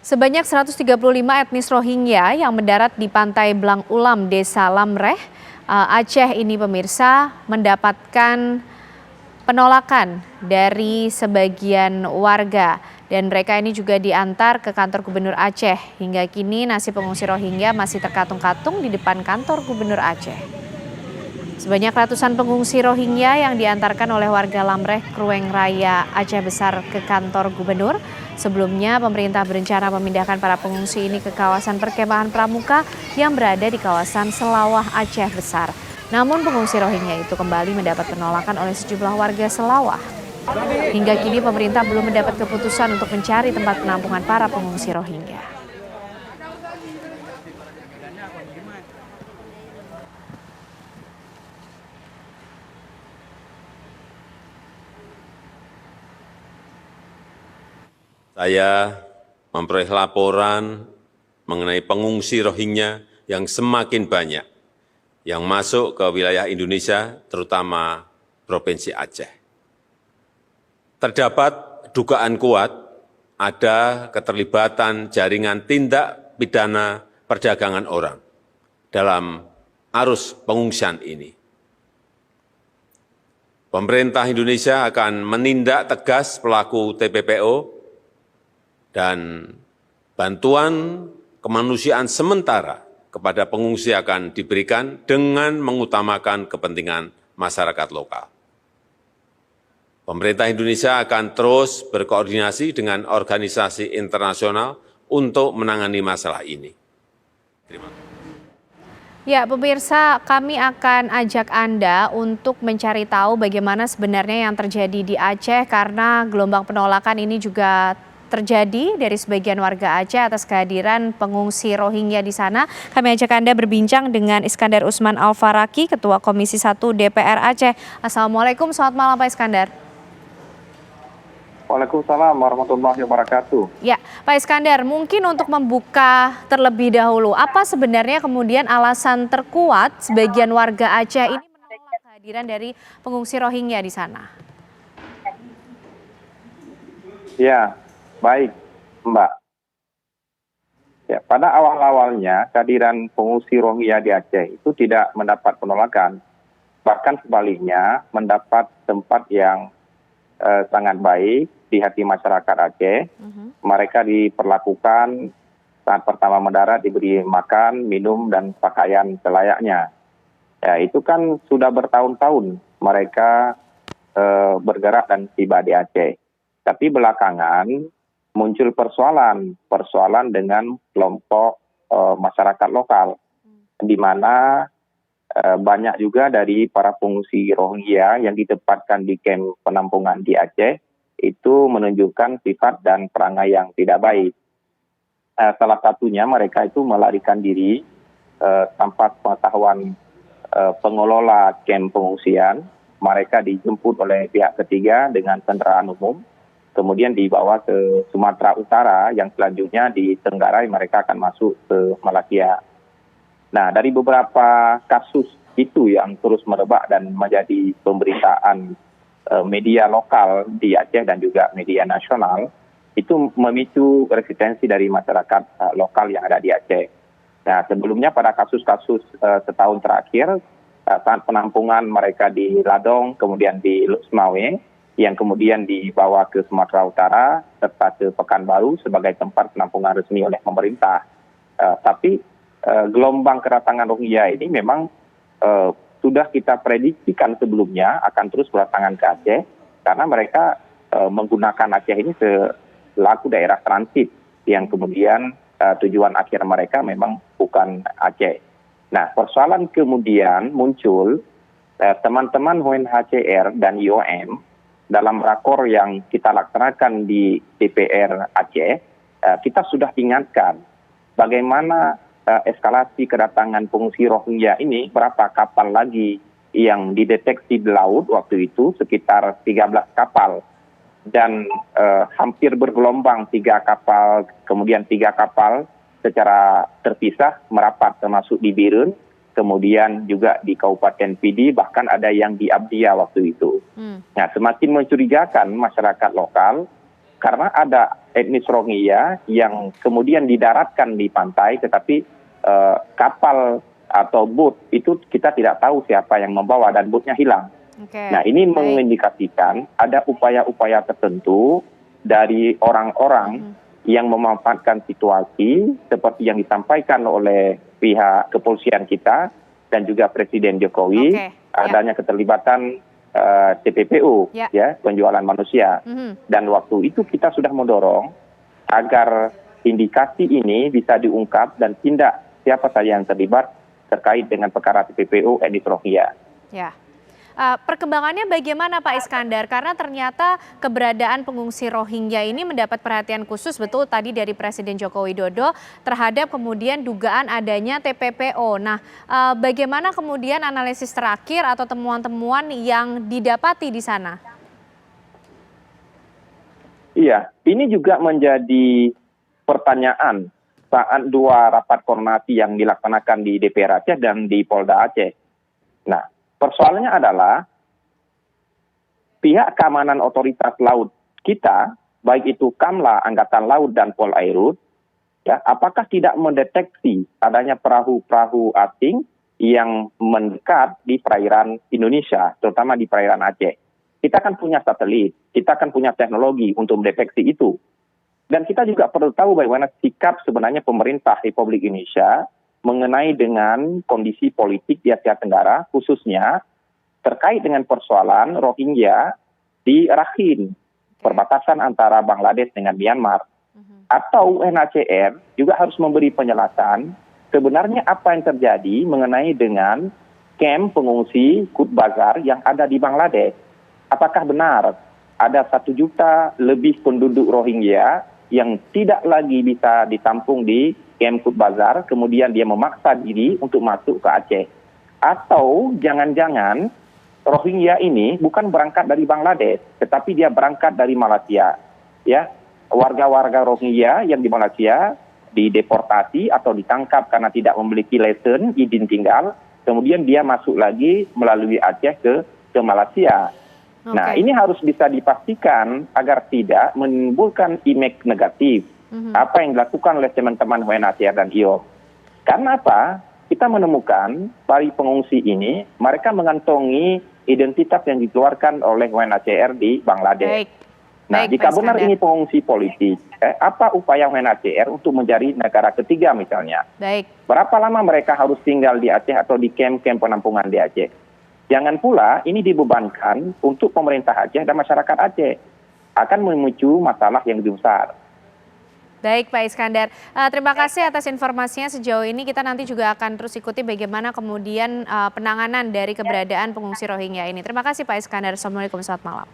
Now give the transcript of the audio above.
Sebanyak 135 etnis Rohingya yang mendarat di pantai Blang Ulam, Desa Lamreh, Aceh ini pemirsa mendapatkan penolakan dari sebagian warga dan mereka ini juga diantar ke kantor Gubernur Aceh. Hingga kini nasib pengungsi Rohingya masih terkatung-katung di depan kantor Gubernur Aceh. Sebanyak ratusan pengungsi Rohingya yang diantarkan oleh warga Lamreh, Krueng Raya, Aceh Besar ke kantor gubernur. Sebelumnya pemerintah berencana memindahkan para pengungsi ini ke kawasan perkemahan Pramuka yang berada di kawasan Selawah Aceh Besar. Namun pengungsi Rohingya itu kembali mendapat penolakan oleh sejumlah warga Selawah. Hingga kini pemerintah belum mendapat keputusan untuk mencari tempat penampungan para pengungsi Rohingya. Saya memperoleh laporan mengenai pengungsi Rohingya yang semakin banyak yang masuk ke wilayah Indonesia, terutama Provinsi Aceh. Terdapat dugaan kuat ada keterlibatan jaringan tindak pidana perdagangan orang dalam arus pengungsian ini. Pemerintah Indonesia akan menindak tegas pelaku TPPO dan bantuan kemanusiaan sementara kepada pengungsi akan diberikan dengan mengutamakan kepentingan masyarakat lokal. Pemerintah Indonesia akan terus berkoordinasi dengan organisasi internasional untuk menangani masalah ini. Terima kasih. Ya, pemirsa, kami akan ajak Anda untuk mencari tahu bagaimana sebenarnya yang terjadi di Aceh karena gelombang penolakan ini juga terjadi dari sebagian warga Aceh atas kehadiran pengungsi Rohingya di sana. Kami ajak Anda berbincang dengan Iskandar Usman Al-Faraki, Ketua Komisi 1 DPR Aceh. Assalamualaikum, selamat malam Pak Iskandar. Waalaikumsalam warahmatullahi wabarakatuh. Ya, Pak Iskandar, mungkin untuk membuka terlebih dahulu, apa sebenarnya kemudian alasan terkuat sebagian warga Aceh ini menolak kehadiran dari pengungsi Rohingya di sana? Ya, baik Mbak. Ya, pada awal-awalnya kehadiran pengungsi Rohingya di Aceh itu tidak mendapat penolakan. Bahkan sebaliknya mendapat tempat yang sangat baik di hati masyarakat Aceh. Mereka diperlakukan saat pertama mendarat diberi makan, minum, dan pakaian selayaknya. Ya, itu kan sudah bertahun-tahun mereka bergerak dan tiba di Aceh. Tapi belakangan muncul persoalan dengan kelompok masyarakat lokal, di mana banyak juga dari para pengungsi Rohingya yang ditempatkan di kamp penampungan di Aceh itu menunjukkan sifat dan perangai yang tidak baik. Salah satunya mereka itu melarikan diri tanpa pengetahuan pengelola kamp pengungsian. Mereka dijemput oleh pihak ketiga dengan kendaraan umum, kemudian dibawa ke Sumatera Utara yang selanjutnya di Tenggarai mereka akan masuk ke Malaysia. Nah, dari beberapa kasus itu yang terus merebak dan menjadi pemberitaan media lokal di Aceh dan juga media nasional, itu memicu resistensi dari masyarakat lokal yang ada di Aceh. Nah, sebelumnya pada kasus-kasus setahun terakhir, saat penampungan mereka di Ladong, kemudian di Lusmawe, yang kemudian dibawa ke Sumatera Utara, serta ke Pekanbaru sebagai tempat penampungan resmi oleh pemerintah. Tapi gelombang kedatangan Rohingya ini memang sudah kita prediksikan sebelumnya akan terus berdatangan ke Aceh karena mereka menggunakan Aceh ini selaku daerah transit yang kemudian tujuan akhir mereka memang bukan Aceh. Nah, persoalan kemudian muncul teman-teman UNHCR dan IOM dalam rakor yang kita laksanakan di DPR Aceh, kita sudah ingatkan bagaimana eskalasi kedatangan pengungsi Rohingya ini, berapa kapal lagi yang dideteksi di laut waktu itu, sekitar 13 kapal. Dan hampir bergelombang 3 kapal, kemudian 3 kapal secara terpisah merapat termasuk di Birun, kemudian juga di Kabupaten Pidi, bahkan ada yang di Abdia waktu itu. Nah, semakin mencurigakan masyarakat lokal karena ada etnis Rohingya yang kemudian didaratkan di pantai, tetapi kapal atau boot itu kita tidak tahu siapa yang membawa dan bootnya hilang. Oke, Nah, ini baik. mengindikasikan ada upaya-upaya tertentu dari orang-orang yang memanfaatkan situasi seperti yang disampaikan oleh pihak kepolisian kita dan juga Presiden Jokowi, Oke, ya. adanya keterlibatan TPPU, Ya. ya, penjualan manusia. Dan waktu itu kita sudah mendorong agar indikasi ini bisa diungkap dan tindak siapa saja yang terlibat terkait dengan perkara TPPU etnis Rohingya. Ya. Perkembangannya bagaimana Pak Iskandar? Karena ternyata keberadaan pengungsi Rohingya ini mendapat perhatian khusus betul tadi dari Presiden Joko Widodo terhadap kemudian dugaan adanya TPPO. Nah, bagaimana kemudian analisis terakhir atau temuan-temuan yang didapati di sana? Iya, ini juga menjadi pertanyaan saat dua rapat koordinasi yang dilaksanakan di DPR Aceh dan di Polda Aceh. Nah, persoalannya adalah pihak keamanan otoritas laut kita, baik itu Kamla, Angkatan Laut, dan Polairut, ya, apakah tidak mendeteksi adanya perahu-perahu asing yang mendekat di perairan Indonesia, terutama di perairan Aceh. Kita kan punya satelit, kita kan punya teknologi untuk mendeteksi itu. Dan kita juga perlu tahu bagaimana sikap sebenarnya pemerintah Republik Indonesia mengenai dengan kondisi politik di Asia Tenggara, khususnya terkait dengan persoalan Rohingya di Rakhine, perbatasan antara Bangladesh dengan Myanmar. Atau UNHCR juga harus memberi penjelasan sebenarnya apa yang terjadi mengenai dengan kamp pengungsi Cox's Bazar yang ada di Bangladesh. Apakah benar ada 1 juta lebih penduduk Rohingya yang tidak lagi bisa ditampung di kamp Cox's Bazar, kemudian dia memaksa diri untuk masuk ke Aceh. Atau jangan-jangan Rohingya ini bukan berangkat dari Bangladesh, tetapi dia berangkat dari Malaysia. Ya, warga-warga Rohingya yang di Malaysia dideportasi atau ditangkap karena tidak memiliki lesen, izin tinggal, kemudian dia masuk lagi melalui Aceh ke Malaysia. Nah, ini harus bisa dipastikan agar tidak menimbulkan image negatif apa yang dilakukan oleh teman-teman UNHCR dan IOM. Karena apa? Kita menemukan dari pengungsi ini, mereka mengantongi identitas yang dikeluarkan oleh UNHCR di Bangladesh. Baik. Nah, Baik, jika Pak benar Iskandar. ini pengungsi politik, apa upaya UNHCR untuk mencari negara ketiga misalnya? Baik. Berapa lama mereka harus tinggal di Aceh atau di kamp-kamp penampungan di Aceh? Jangan pula ini dibebankan untuk pemerintah Aceh dan masyarakat Aceh. Akan memicu masalah yang lebih besar. Baik Pak Iskandar, terima kasih atas informasinya sejauh ini. Kita nanti juga akan terus ikuti bagaimana kemudian penanganan dari keberadaan pengungsi Rohingya ini. Terima kasih Pak Iskandar, Assalamualaikum, selamat malam.